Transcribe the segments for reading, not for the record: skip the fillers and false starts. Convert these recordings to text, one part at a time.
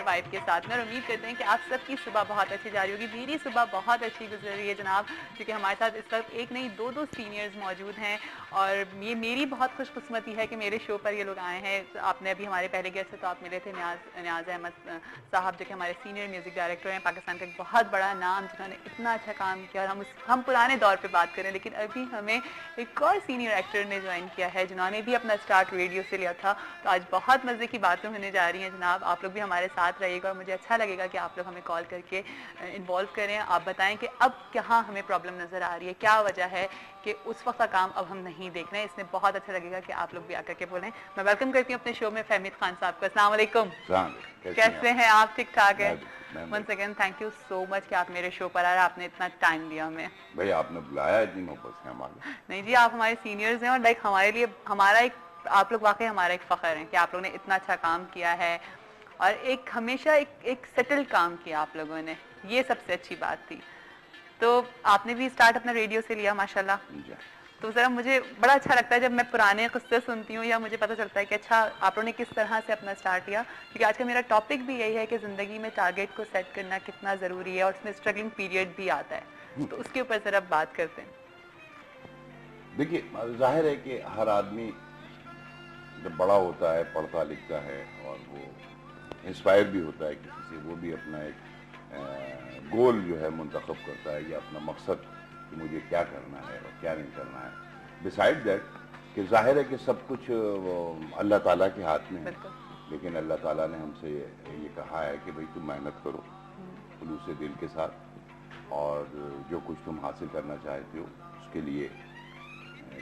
Wife के साथ में, और उम्मीद करते हैं कि आप सबकी सुबह बहुत अच्छी जा रही होगी। मेरी सुबह बहुत अच्छी गुजर रही है जनाब, क्योंकि हमारे साथ इस वक्त एक नहीं दो सीनियर्स मौजूद हैं, और ये मेरी बहुत खुशकिस्मती है कि मेरे शो पर ये लोग आए हैं। तो आपने अभी हमारे पहले गेस्ट से तो आप मिले थे न्याज अहमद साहब, जो कि हमारे सीनियर म्यूजिक डायरेक्टर हैं, पाकिस्तान का एक बहुत बड़ा नाम, जिन्होंने इतना अच्छा काम किया। और हम पुराने दौर पे बात करें, लेकिन अभी हमें एक और सीनियर एक्टर ने ज्वाइन किया है, जिन्होंने भी अपना स्टार्ट रेडियो से लिया था। तो आज बहुत मज़े की बातें होने जा रही हैं जनाब, आप लोग भी हमारे साथ रहिएगा, और मुझे अच्छा लगेगा कि आप लोग हमें कॉल करके इन्वॉल्व करें। आप बताएं कि अब कहाँ हमें प्रॉब्लम नज़र आ रही है, क्या वजह है कि उस वक्त का काम अब हम नहीं देख रहे हैं। इसमें बहुत अच्छा लगेगा कि आप लोग भी आकर के बोलें। मैं वेलकम करती हूँ अपने शो में फहमीद खान साहब को। अस्सलाम वालेकुम। कैसे हैं आप? ठीक ठाक है? Once again thank you so much कि आप मेरे शो पर आए, आपने इतना टाइम दिया हमें। भाई आपने बुलाया, इतनी मोहब्बत से हमारे। नहीं जी, आप हमारे सीनियर्स हैं, और लाइक हमारे लिए हमारा एक, आप लोग वाकई हमारा एक फ़ख्र है कि आप लोगों ने इतना अच्छा काम किया है, और एक हमेशा एक सेटल काम किया आप लोगों ने, ये सबसे अच्छी बात थी। तो आपने भी स्टार्ट अपना रेडियो से लिया माशाल्लाह। तो ज़रा मुझे बड़ा अच्छा लगता है जब मैं पुराने किस्से सुनती हूँ, या मुझे पता चलता है कि अच्छा आप लोगों ने किस तरह से अपना स्टार्ट किया, क्योंकि आज का मेरा टॉपिक भी यही है कि ज़िंदगी में टारगेट को सेट करना कितना ज़रूरी है, और उसमें स्ट्रगलिंग पीरियड भी आता है। तो उसके ऊपर ज़रा बात करते हैं। देखिए, जाहिर है कि हर आदमी जब बड़ा होता है, पढ़ता लिखता है, और वो इंस्पायर भी होता है किसी से, वो भी अपना एक गोल जो है मुंतखब करता है, या अपना मकसद कि मुझे क्या करना है और क्या नहीं करना है। बिसाइड दैट कि जाहिर है कि सब कुछ अल्लाह ताला के हाथ में है, लेकिन अल्लाह ताला ने हमसे ये कहा है कि भाई तुम मेहनत करो खुलूस दिल के साथ, और जो कुछ तुम हासिल करना चाहते हो उसके लिए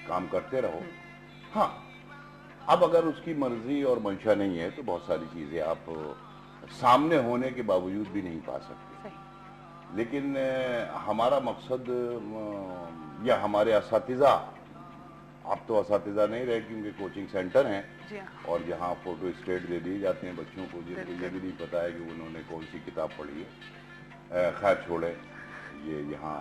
काम करते रहो। हाँ, अब अगर उसकी मर्जी और मंशा नहीं है तो बहुत सारी चीज़ें आप सामने होने के बावजूद भी नहीं पा सकते। लेकिन हमारा मकसद या हमारे असातिज़ा, अब तो असातिज़ा नहीं रहे क्योंकि कोचिंग सेंटर हैं, और जहाँ फोटो स्टेट दे दिए जाते हैं बच्चों को, जिनको ये भी नहीं पता है कि उन्होंने कौन सी किताब पढ़ी है। खैर छोड़े ये यहाँ,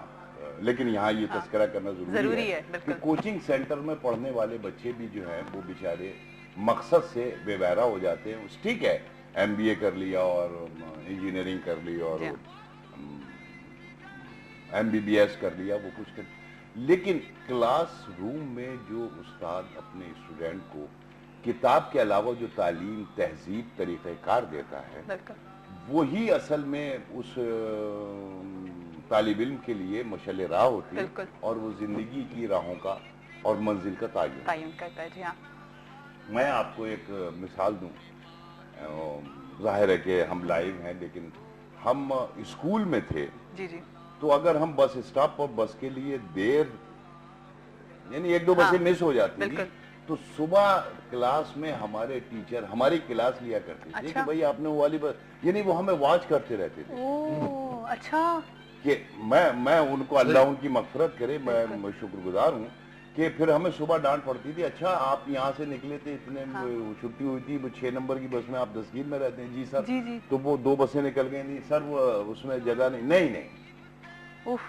लेकिन यहाँ ये तस्करा करना जरूरी है कि कोचिंग सेंटर में पढ़ने वाले बच्चे भी जो हैं वो बेचारे मकसद से बेबहरा हो जाते हैं। ठीक है, MBA कर लिया और इंजीनियरिंग कर ली और MBBS कर लिया, वो कुछ कर, लेकिन क्लास रूम में जो उस्ताद अपने स्टूडेंट को किताब के अलावा जो तालीम, तहजीब, तरीक़ेकार देता है, वही असल में उस तालिब इल्म के लिए मशअल राह होती है, और वो जिंदगी की राहों का और मंजिल का तायुन करता है। जी हाँ, मैं आपको एक मिसाल दूं। जाहिर है कि हम लाइव हैं, लेकिन हम स्कूल में थे। जी। तो अगर हम बस स्टॉप पर बस के लिए देर, यानी एक दो बसें मिस हो जाती थी, तो सुबह क्लास में हमारे टीचर हमारी क्लास लिया करते थे कि भाई आपने वो वाली बस, यानी वो हमें वॉच करते रहते थे। ओह अच्छा। कि मैं उनको, अल्लाह उनकी मग़फ़िरत करे, मैं शुक्रगुजार हूँ कि फिर हमें सुबह डांट पड़ती थी। अच्छा आप यहाँ से निकले थे इतने, छुट्टी हुई थी, वो 6 नंबर की बस में आप दस्तगीर में रहते हैं। जी सर। जी। तो वो 2 बसें निकल गई। नहीं सर, वो उसमें जगह नहीं। उफ,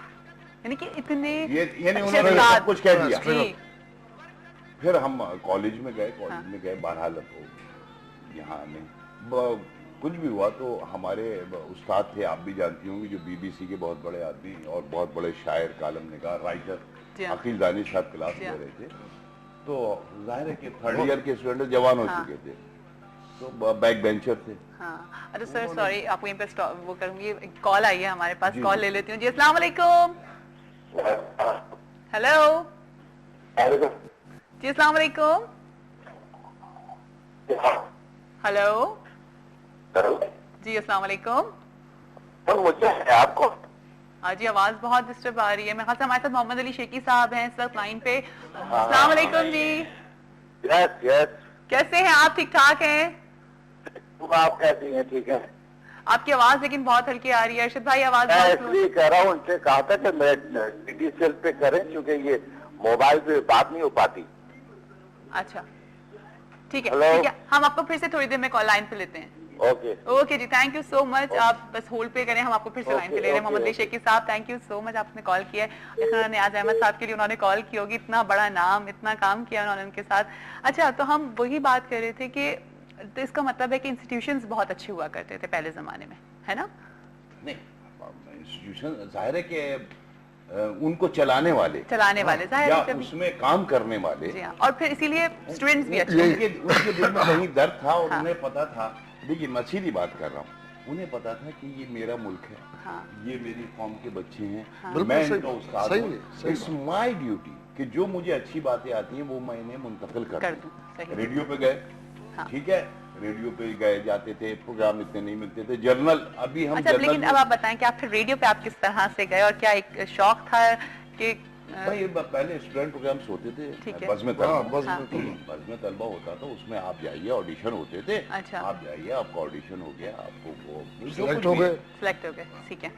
यानी कि इतने, यानी उन्होंने सब कुछ कह दिया। फिर हम कॉलेज में गए, बहरहाल यहाँ नहीं कुछ भी हुआ, तो हमारे उस्ताद थे, आप भी जानती होंगी, जो BBC के बहुत बड़े आदमी और बहुत बड़े शायर, कालम निगार, राइटर अकील दानिश साहब क्लास ले रहे थे। तो जाहिर है कि 3rd ईयर के स्टूडेंट जवान हो चुके थे, तो बैक बेंचर थे। हाँ, अरे सर सॉरी, आपको यहीं पे वो करूंगी, कॉल आई है हमारे पास, कॉल ले लेती हूँ। जी अस्सलाम वालेकुम। हेलो जी, अस्सलाम वालेकुम। हेलो जी, अस्सलाम वालेकुम। मुझे आपको हाँ जी, आवाज बहुत डिस्टर्ब आ रही है। मेरे ख्याल से हमारे साथ मोहम्मद अली शेखी साहब हैं इस वक्त लाइन पे। अस्सलाम वालेकुम जी। यस। कैसे हैं आप? ठीक ठाक हैं? आप कैसी हैं? ठीक है। आपकी आवाज लेकिन बहुत हल्की आ रही है अर्शद भाई, आवाज इसलिए कह रहा हूँ, उनसे कहा था कि मैं DTCL पे करें, क्योंकि ये मोबाइल पे बात नहीं हो पाती। अच्छा ठीक है, हम आपको फिर से थोड़ी देर में कॉल लाइन पे लेते हैं। ओके जी, थैंक यू सो मच। आप बस होल्ड पे करें, हम आपको फिर से लाइन पे ले रहे हैं। मोहम्मद अली शेखी साहब, थैंक यू सो मच, आपने कॉल किया है। न्याज अहमद साहब के लिए उन्होंने कॉल की होगी, इतना बड़ा नाम, इतना काम किया उन्होंने उनके साथ। अच्छा, तो हम वही बात कर रहे थे कि तो इसका मतलब है कि इंस्टीट्यूशंस बहुत अच्छे हुआ करते थे पहले ज़माने में, है ना? नहीं, इंस्टीट्यूशन जाहिर है कि उनको चलाने वाले जाहिर या है जब उसमें काम करने वाले, जी हाँ, और फिर इसीलिए स्टूडेंट्स भी अच्छे हैं। उनके दिल में कहीं दर्द था और हाँ। उन्हें पता था। देखिए मैं सीधी बात कर रहा हूँ, उन्हें पता था कि ये मेरा मुल्क है, हाँ। ये मेरी कौम के बच्चे हैं, बिल्कुल मैं सही- इनका उस्ताद सही हूँ। है, सही इट्स माई ड्यूटी कि जो मुझे अच्छी बातें आती हैं वो मैं इन्हें मुंतकिल कर कर दूं, दूं। सही। रेडियो पे गए, हाँ। ठीक है, रेडियो पे गए जाते थे, प्रोग्राम इतने नहीं मिलते थे, जर्नल अभी हम अच्छा, जर्नल लेकिन में- अब आप बताएं कि आप फिर रेडियो पे आप किस तरह से गए और क्या एक शौक था कि भाई पहले स्टूडेंट प्रोग्राम्स होते थे, ठीक है। बज़ में हाँ, तलबा, बज़ में तलबा। बज़ में तलबा होता था, उसमें आप जाइए, ऑडिशन होते थे, अच्छा। आप जाइए, आपका ऑडिशन हो गया, आपको वो जो सिलेक्ट कुछ हो भी गए। सिलेक्ट हो गए, ठीक है।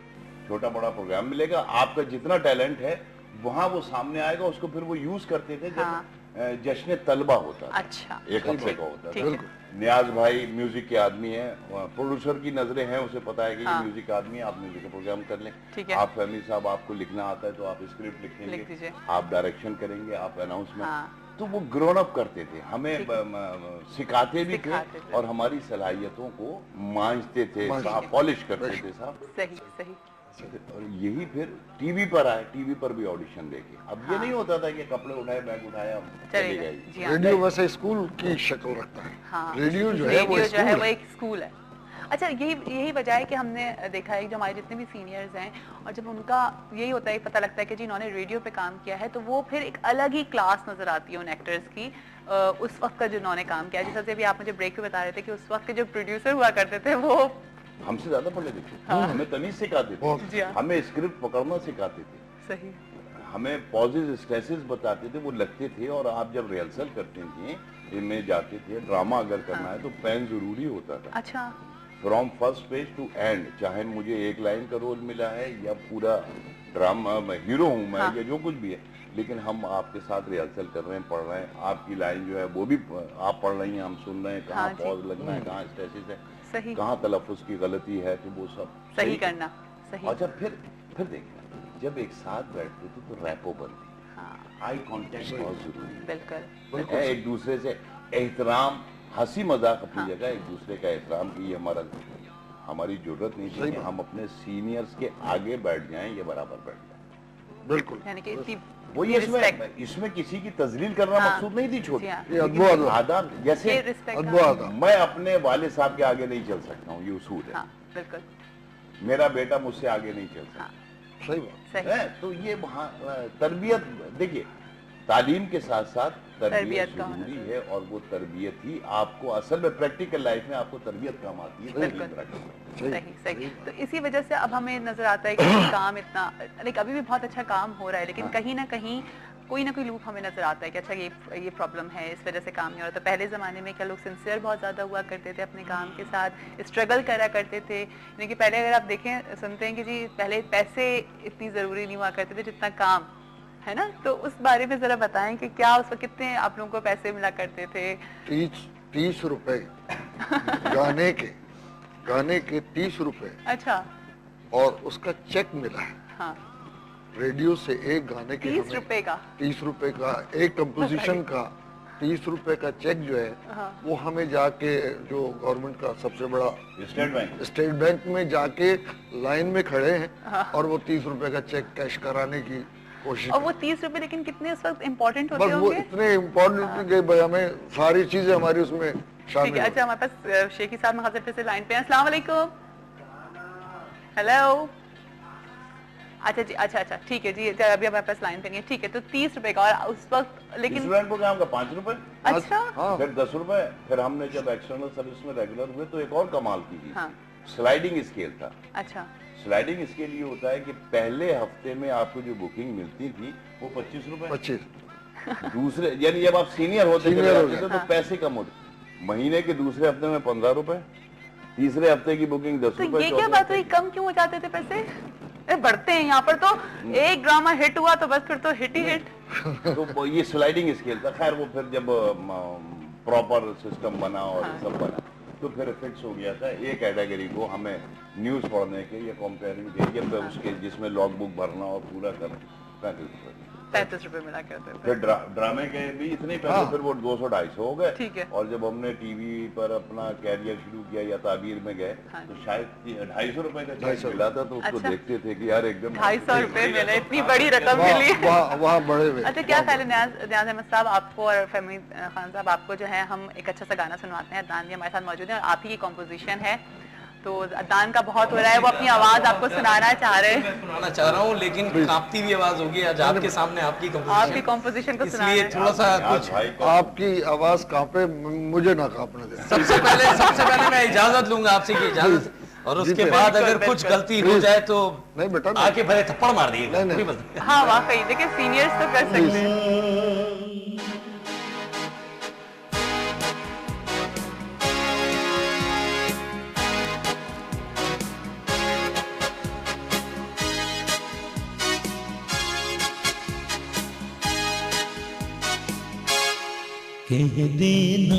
छोटा बड़ा प्रोग्राम मिलेगा, आपका जितना टैलेंट है वहाँ वो सामने आएगा, उसको फिर वो यूज करते थे हाँ। जब जश्न तलबा होता था, अच्छा, एक हफ्ते का होता ठीक था। है। नियाज भाई म्यूजिक के आदमी है, प्रोड्यूसर की नजरें हैं, उसे पता है कि हाँ। ये म्यूजिक का आदमी है, आप म्यूजिक का प्रोग्राम कर लें। ठीक है। आप फहमी साहब, आपको लिखना आता है तो आप स्क्रिप्ट लिख लिखेंगे, दीजिए। आप डायरेक्शन करेंगे, आप अनाउंसमेंट, हाँ। तो वो ग्रोन अप करते थे, हमें ठीक सिखाते भी थे सिखाते थे। और हमारी सलाहियतों को मांझते थे, मांझते पॉलिश करते थे साहब। सही सही। और यही फिर टीवी पर आए, टीवी पर भी ऑडिशन देके। अब ये नहीं होता था कि कपड़े उठाए, बैग उठाया, चले चले गए। गए, जी हाँ। रेडियो वैसे स्कूल की शक्ल रखता है। हाँ, रेडियो जो है वो रेडियो जो है स्कूल वो है। एक स्कूल है। अच्छा, यही वजह है कि हमने देखा है कि जो हमारे जितने भी सीनियर्स हैं, और जब उनका यही होता है, पता लगता है कि जी इन्होंने रेडियो पे काम किया है, तो वो फिर एक अलग ही क्लास नजर आती है उन एक्टर्स की उस वक्त का जो उन्होंने काम किया है। जैसे अभी आप मुझे ब्रेक पे बता रहे थे कि उस वक्त के जो प्रोड्यूसर हुआ करते थे वो हमसे ज्यादा पढ़े लिखे, हमें तमीज सिखाते बहुत। जी थे, हाँ। हमें स्क्रिप्ट पकड़ना सिखाते थे, सही। हमें पॉजेज स्ट्रेसेस बताते थे, वो लगते थे। और आप जब रिहर्सल करते थे, इनमें जाते थे, ड्रामा अगर करना है तो पेन जरूरी होता था। अच्छा, from first page to end, चाहे मुझे एक लाइन का रोल मिला है या पूरा ड्रामा, मैं हीरो हूँ मैं, हाँ। या जो कुछ भी है, लेकिन हम आपके साथ रिहर्सल कर रहे हैं, पढ़ रहे हैं, आपकी लाइन जो है वो भी आप पढ़ रही हैं, हम सुन रहे हैं, कहाँ हाँ जी। पॉज लगना है, कहाँ स्ट्रेसेस है, सही कहाँ तलफ्फुज की गलती है, तो वो सब सही करना, सही। अच्छा, फिर देखिए, जब एक साथ बैठते थे तो रैपो बनती, हाँ, आई कांटेक्ट बहुत जरूरी बिल्कुल। है, एक दूसरे से एहतराम, हंसी मजाक अपनी जगह, एक दूसरे का एहतराम की हमारी जरूरत नहीं थी कि हम अपने सीनियर्स के आगे बैठ जाएं या बराबर बैठ जाएं। बिल्कुल यानी कि इतनी वही respect। इसमें किसी की तजलील करना हाँ। मकसूद नहीं थी छोटी, जी हाँ। ये लेकिन अद्भुत आदाब, जैसे ये रिस्पेक्ट अद्भुत आता। मैं अपने वाले साहब के आगे नहीं चल सकता हूँ, ये उसूल है। हाँ, बिल्कुल मेरा बेटा मुझसे आगे नहीं चल सकता हाँ, सही बात। सही। है, तो ये वहाँ तरबियत, देखिए तालीम के साथ साथ तरबियत तरबियत का होना जरूरी है, और वो तरबियत ही आपको असल में प्रैक्टिकल लाइफ में आपको तरबियत काम आती है, बिल्कुल। तालीम प्रैक्टिस। सही सही। तो इसी वजह से अब हमें नजर आता है कि काम इतना, लाइक अभी भी बहुत अच्छा काम हो रहा है, लेकिन कहीं ना कहीं कोई ना कोई लूप हमें नजर आता है कि अच्छा ये प्रॉब्लम है, इस वजह से काम नहीं हो रहा। तो पहले ज़माने में क्या लोग सिंसियर बहुत ज़्यादा हुआ करते थे अपने काम के साथ, स्ट्रगल करा करते थे। यानी कि पहले अगर आप देखें, सुनते हैं कि जी पहले पैसे इतनी ज़रूरी नहीं हुआ करते थे जितना काम, है ना? तो उस बारे में ज़रा बताएं कि क्या उस वक्त कितने आप लोगों को पैसे मिला करते थे? 30 रुपए गाने के 30 रुपए, अच्छा, और उसका चेक मिला है हाँ, रेडियो से एक गाने के 30 हमें रुपए का। 30 रुपए का, एक कंपोजिशन का 30 रुपए का चेक जो है, हाँ। वो हमें जाके जो गवर्नमेंट का सबसे बड़ा स्टेट बैंक में जाके लाइन में खड़े हैं और वो 30 रुपए का चेक कैश कराने की कोशिश और वो 30 रुपए लेकिन कितने उस वक्त इम्पोर्टेंट होते बस वो होंगे? इतने इम्पोर्टेंट कि भाई हमें सारी चीजें हमारी उसमें ठीक शामिल है। हो। अच्छा, हमारे पास शेखी साहब में फिर से लाइन पे हैं। अस्सलाम वालेकुम। हेलो। अच्छा जी, अच्छा ठीक है जी, अभी हमारे पास लाइन पे नहीं है, ठीक है। तो 30 रुपए का, और उस वक्त लेकिन स्टूडेंट प्रोग्राम का 5 रुपए, अच्छा, हाँ, फिर 10 रुपए, फिर हमने जब एक्सटर्नल सर्विस में रेगुलर हुए तो एक और कमाल की चीज, हाँ, स्लाइडिंग स्केल था। अच्छा, स्लाइडिंग स्केल ये होता है कि पहले हफ्ते में आपको जो बुकिंग मिलती थी वो 25 रुपए, 25 दूसरे यानी जब आप सीनियर होते Senior चले हो जाते थे गए। तो पैसे कम होते, महीने के दूसरे हफ्ते में 15 रुपए, तीसरे हफ्ते की बुकिंग 10 तो रुपए, ये क्या बात हुई, कम क्यों हो जाते थे पैसे? बढ़ते हैं यहाँ पर तो, एक ड्रामा हिट हुआ तो बस फिर तो हिट ही हिट। तो ये स्लाइडिंग स्केल था। खैर वो फिर जब प्रॉपर सिस्टम बना और ये सब बना तो फिर फिक्स हो गया था एक कैटेगरी को हमें न्यूज़ पढ़ने के या कंपेयरिंग के या फिर उसके जिसमें लॉग बुक भरना और पूरा करना 35 रुपए। 35 रुपए मिला करते थे। फिर ड्रामे के भी इतने पैसे, हाँ। फिर वो 200-250 हो गए। ठीक है। और जब हमने टीवी पर अपना कैरियर शुरू किया या ताबीर में गए, हाँ। तो शायद 250 रुपए का चेक 250 मिला था, तो उसको अच्छा। देखते थे कि यार एकदम 250 रुपए मिले, इतनी बड़ी रकम मिली। वहाँ बड़े हुए। अच्छा, क्या ख्याल है न्याज अहमद साहब, आपको और फहमी खान साहब, आपको जो है हम एक अच्छा सा गाना सुनवाते हैं। अदनान भी हमारे साथ मौजूद है और आप ही की कॉम्पोजिशन है, तो अदनान का बहुत हो रहा है, वो अपनी आवाज आपको सुनाना चाह रहे हैं। मैं सुनाना चाह रहा हूँ, लेकिन कांपती हुई आवाज होगी आज आपके सामने, आपकी आपकी कॉम्पोजिशन को सुनाना इसलिए है। थोड़ा सा कुछ भाई को आपकी आवाज कांपे, मुझे ना कांपने दे। सबसे पहले मैं इजाजत लूंगा आपसे की इजाजत, और उसके जी, बाद अगर बिल्कुल, कुछ बिल्कुल। गलती हो जाए तो नहीं बेटा, नहीं। आके भले थप्पड़ मार दिएगा। नहीं, नहीं। कोई बात नहीं। हाँ वाकई, देखिए सीनियर्स तो कर सकते हैं। कह देना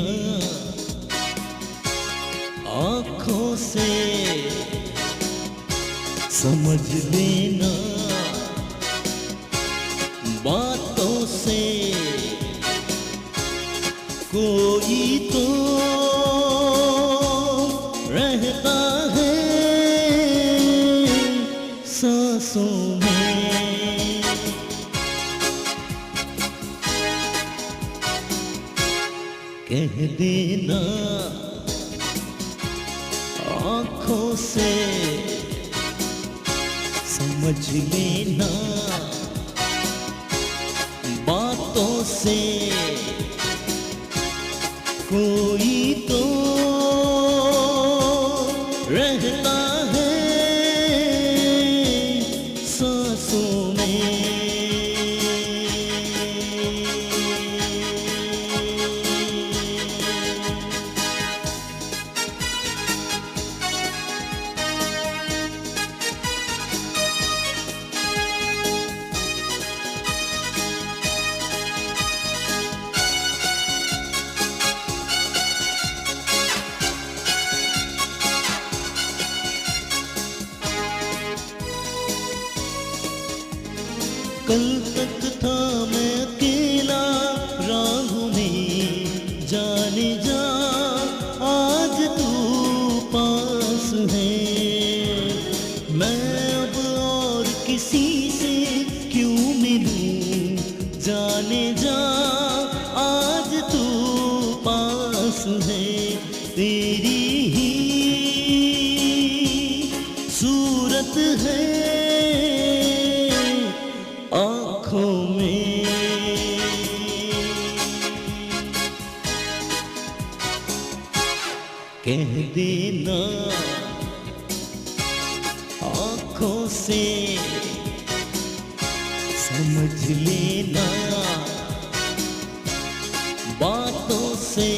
आँखों से, समझ लेना बातों से, कोई तो रहता है सांसों में। कह देना आँखों से, समझ लेना बातों से, कोई तो रहता है सांसों कल तक था मैं अकेला राहों में, जाने जा आज तू पास है। मैं अब और किसी से क्यों मिलूं, जाने जा आज तू पास है। तेरी ही सूरत है आँखों में। कह देना आँखों से, समझ लेना बातों से,